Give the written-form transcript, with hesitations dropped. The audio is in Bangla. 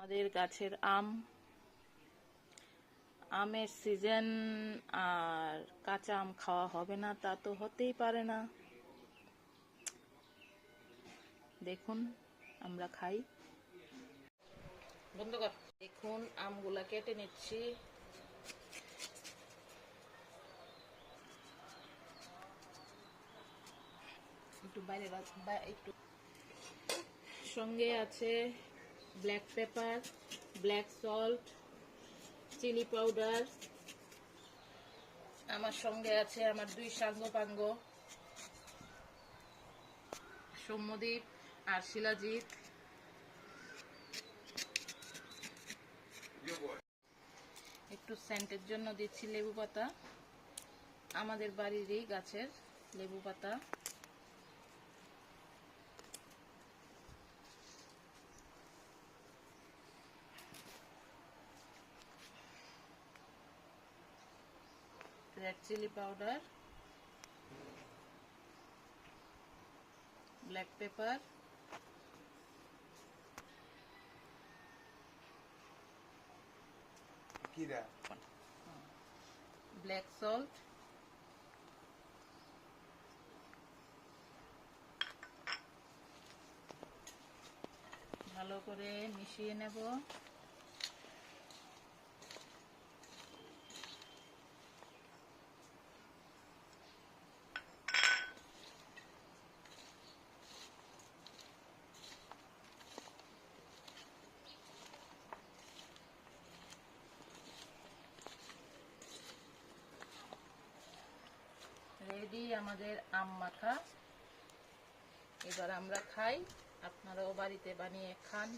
আমাদের গাছের আমের সিজন, আর কাঁচা আম খাওয়া হবে না তা তো হতেই পারে না। দেখুন আমরা খাই। বন্ধ কর। দেখুন আমগুলা কেটে নিচ্ছি। একটু বাইরে একটু সঙ্গে আছে black pepper, black salt, chilli powder. আমার সঙ্গে আছে আমার 2 সাঙ্গপাঙ্গ, সৌম্যদীপ আর শিলাজিৎ। একটু সেন্টের জন্য দিচ্ছি লেবু পাতা, আমাদের বাড়িরই গাছের লেবু পাতা। Red chilli powder, black pepper, black salt, ভালো করে মিশিয়ে নেব। রেডি আমাদের আম মাখা। এবার আমরা খাই, আপনারাও বাড়িতে বানিয়ে খান।